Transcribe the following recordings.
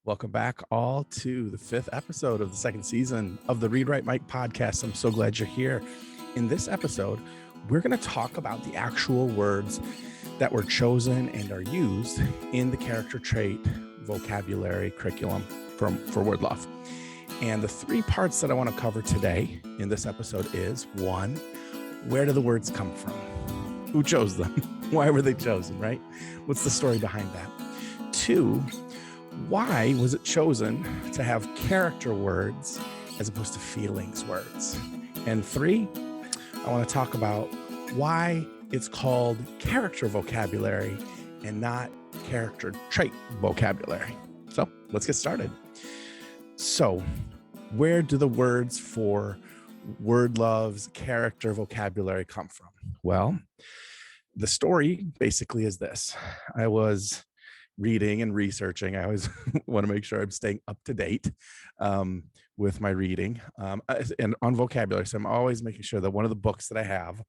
Welcome back all to the 5th episode of the 2nd season of the Read Write Mike podcast. I'm so glad you're here. In this episode, we're going to talk about the actual words that were chosen and are used in the character trait vocabulary curriculum for Word Love. And the 3 parts that I want to cover today in this episode is 1, where do the words come from? Who chose them? Why were they chosen, right? What's the story behind that? 2, why was it chosen to have character words as opposed to feelings words? And 3, I want to talk about why it's called character vocabulary and not character trait vocabulary. So let's get started. So where do the words for Word Love's character vocabulary come from? Well, the story basically is this. I was reading and researching. I always want to make sure I'm staying up to date with my reading and on vocabulary. So I'm always making sure that one of the books that I have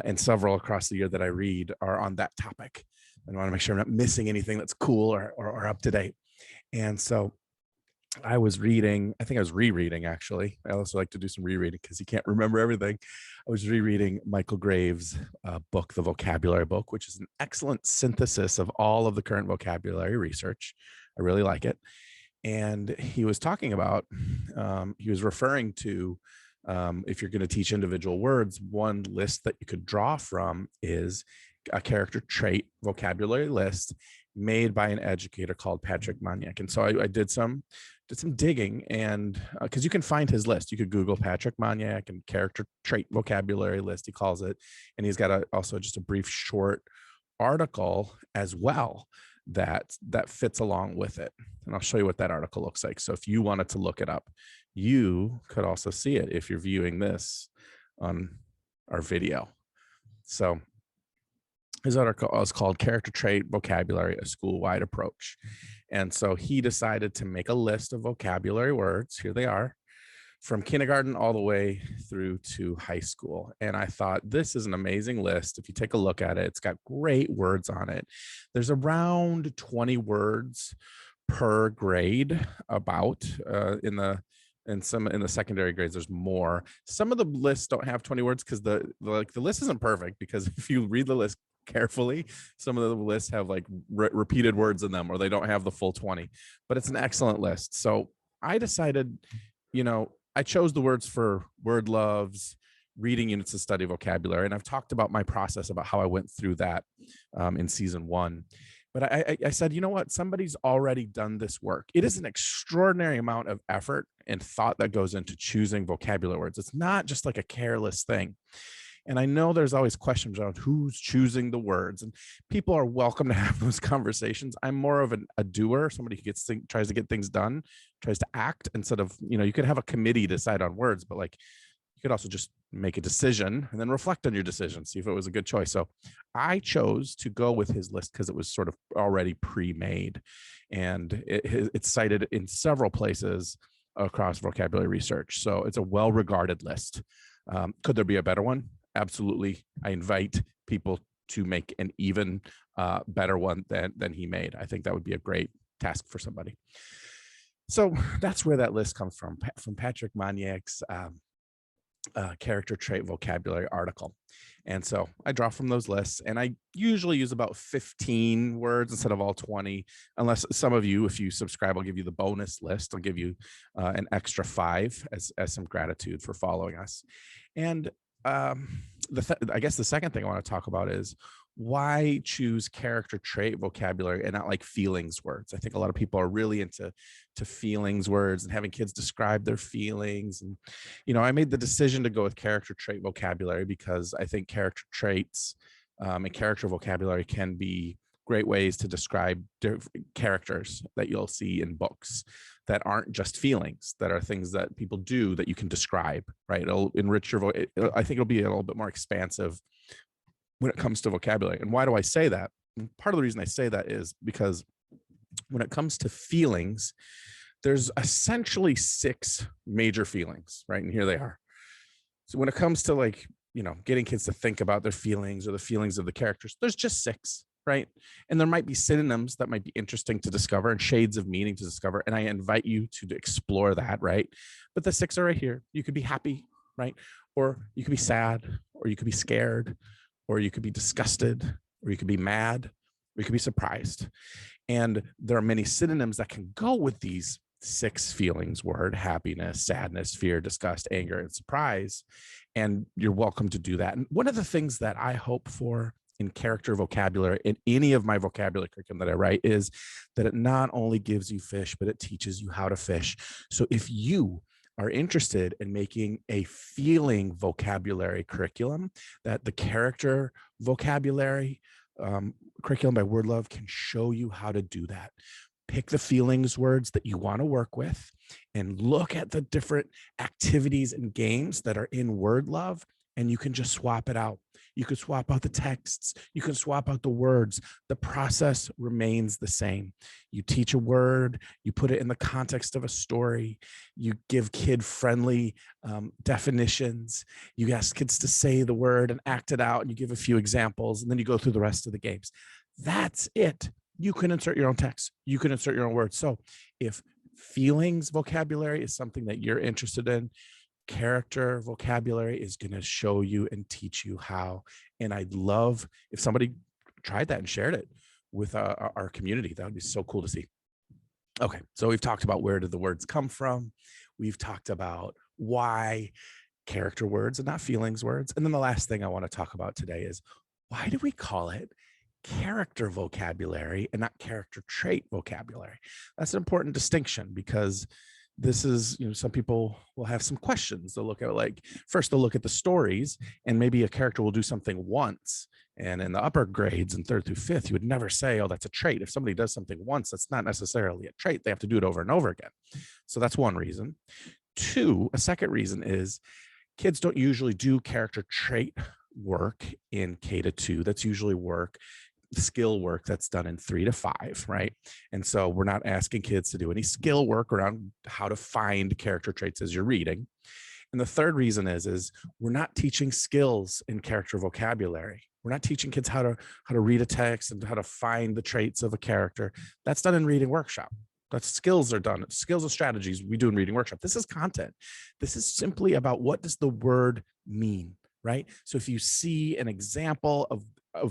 and several across the year that I read are on that topic. And I want to make sure I'm not missing anything that's cool or up to date. And so I was reading, I think I was rereading actually. I also like to do some rereading because you can't remember everything. I was rereading Michael Graves' book, The Vocabulary Book, which is an excellent synthesis of all of the current vocabulary research. I really like it. And he was talking about, he was referring to, if you're going to teach individual words, one list that you could draw from is a character trait vocabulary list made by an educator called Patrick Maniak. And so I did some digging, and because you can find his list, you could Google Patrick Maniak and character trait vocabulary list, he calls it. And he's got also just a brief short article as well that fits along with it. And I'll show you what that article looks like. So if you wanted to look it up, you could also see it if you're viewing this on our video. So his article is called Character Trait Vocabulary, a School-Wide Approach. And so he decided to make a list of vocabulary words. Here they are, from kindergarten all the way through to high school. And I thought, this is an amazing list. If you take a look at it, it's got great words on it. There's around 20 words per grade about in the secondary grades. There's more. Some of the lists don't have 20 words because the list isn't perfect, because if you read the list carefully, some of the lists have like repeated words in them, or they don't have the full 20, but it's an excellent list. So I decided, I chose the words for Word Love's reading units to study vocabulary. And I've talked about my process about how I went through that in season 1. But I said, you know what? Somebody's already done this work. It is an extraordinary amount of effort and thought that goes into choosing vocabulary words. It's not just like a careless thing. And I know there's always questions around who's choosing the words, and people are welcome to have those conversations. I'm more of a doer, somebody who tries to get things done, tries to act instead of, you could have a committee decide on words, but like you could also just make a decision and then reflect on your decision, see if it was a good choice. So I chose to go with his list because it was sort of already pre-made, and it's cited in several places across vocabulary research. So it's a well-regarded list. Could there be a better one? Absolutely. I invite people to make an even better one than he made. I think that would be a great task for somebody. So that's where that list comes from Patrick Maniak's character trait vocabulary article. And so I draw from those lists, and I usually use about 15 words instead of all 20, unless some of you, if you subscribe, I'll give you the bonus list. I'll give you an extra 5 as some gratitude for following us. And I guess the second thing I want to talk about is why choose character trait vocabulary and not like feelings words. I think a lot of people are really into feelings words and having kids describe their feelings. And, I made the decision to go with character trait vocabulary because I think character traits and character vocabulary can be great ways to describe characters that you'll see in books that aren't just feelings, that are things that people do that you can describe, right? It'll enrich your voice. I think it'll be a little bit more expansive when it comes to vocabulary. And why do I say that? And part of the reason I say that is because when it comes to feelings, there's essentially 6 major feelings, right? And here they are. So when it comes to getting kids to think about their feelings or the feelings of the characters, there's just 6. right? And there might be synonyms that might be interesting to discover and shades of meaning to discover. And I invite you to explore that, right? But the 6 are right here. You could be happy, right? Or you could be sad, or you could be scared, or you could be disgusted, or you could be mad, or you could be surprised. And there are many synonyms that can go with these 6 feelings word: happiness, sadness, fear, disgust, anger, and surprise. And you're welcome to do that. And one of the things that I hope for in character vocabulary in any of my vocabulary curriculum that I write is that it not only gives you fish, but it teaches you how to fish. So if you are interested in making a feeling vocabulary curriculum, that the character vocabulary curriculum by Word Love can show you how to do that. Pick the feelings words that you want to work with and look at the different activities and games that are in Word Love, and you can just swap it out. You can swap out the texts. You can swap out the words. The process remains the same. You teach a word, you put it in the context of a story, you give kid-friendly definitions, you ask kids to say the word and act it out, and you give a few examples, and then you go through the rest of the games. That's it. You can insert your own text. You can insert your own words. So if feelings vocabulary is something that you're interested in, character vocabulary is going to show you and teach you how. And I'd love if somebody tried that and shared it with our community. That would be so cool to see. Okay, so we've talked about where did the words come from. We've talked about why character words and not feelings words. And then the last thing I want to talk about today is, why do we call it character vocabulary and not character trait vocabulary? That's an important distinction, because this is, some people will have some questions. They'll look at first they'll look at the stories, and maybe a character will do something once. And in the upper grades in 3rd through 5th, you would never say, oh, that's a trait. If somebody does something once, that's not necessarily a trait. They have to do it over and over again. So that's one reason. 2, a second reason is kids don't usually do character trait work in K-2. That's usually skill work that's done in 3 to 5, right? And so we're not asking kids to do any skill work around how to find character traits as you're reading. And the third reason is we're not teaching skills in character vocabulary. We're not teaching kids how to read a text and how to find the traits of a character. That's done in reading workshop. That's skills are done. Skills and strategies we do in reading workshop. This is content. This is simply about, what does the word mean, right? So if you see an example of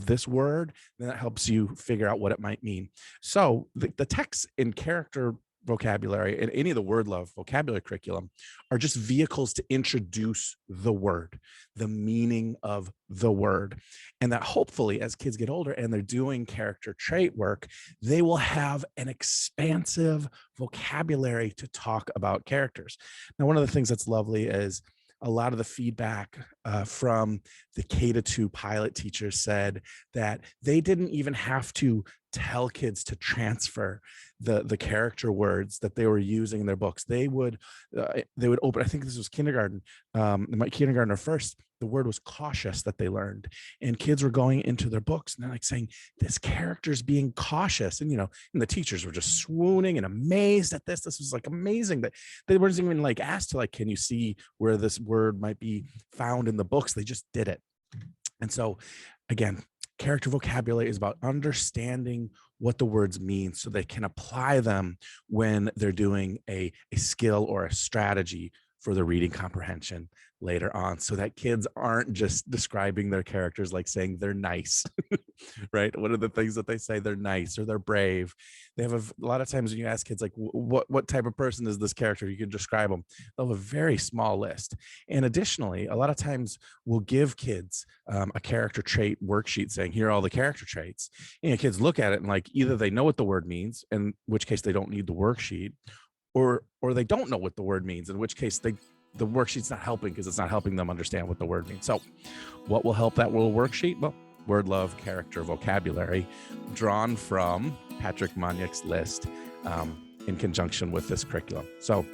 this word, then that helps you figure out what it might mean. So the text in character vocabulary and any of the Word Love vocabulary curriculum are just vehicles to introduce the word, the meaning of the word. And that hopefully as kids get older and they're doing character trait work, they will have an expansive vocabulary to talk about characters. Now, one of the things that's lovely is a lot of the feedback from the K-2 pilot teachers said that they didn't even have to tell kids to transfer the character words that they were using in their books. They would open, I think this was kindergarten, my kindergartner first, the word was cautious that they learned, and kids were going into their books and they're like saying, this character's being cautious. And, and the teachers were just swooning and amazed at this. This was amazing that they weren't even asked to can you see where this word might be found in the books? They just did it. And so again, character vocabulary is about understanding what the words mean so they can apply them when they're doing a skill or a strategy for the reading comprehension later on, so that kids aren't just describing their characters like saying they're nice, right? What are the things that they say? They're nice or they're brave. They have a lot of times when you ask kids, what type of person is this character? You can describe them. They'll have a very small list. And additionally, a lot of times we'll give kids a character trait worksheet saying, here are all the character traits. And kids look at it and either they know what the word means, in which case they don't need the worksheet, or they don't know what the word means, in which case the worksheet's not helping because it's not helping them understand what the word means. So what will help that little worksheet? Well, Word Love character vocabulary, drawn from Patrick Maniak's list in conjunction with this curriculum. So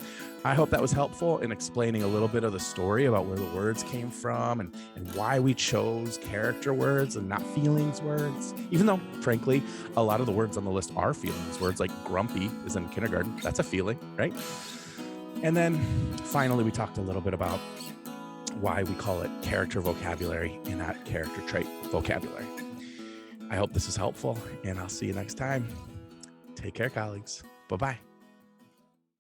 I hope that was helpful in explaining a little bit of the story about where the words came from and why we chose character words and not feelings words, even though, frankly, a lot of the words on the list are feelings words, like grumpy is in kindergarten. That's a feeling, right? And then finally, we talked a little bit about why we call it character vocabulary and not character trait vocabulary. I hope this is helpful, and I'll see you next time. Take care, colleagues. Bye-bye.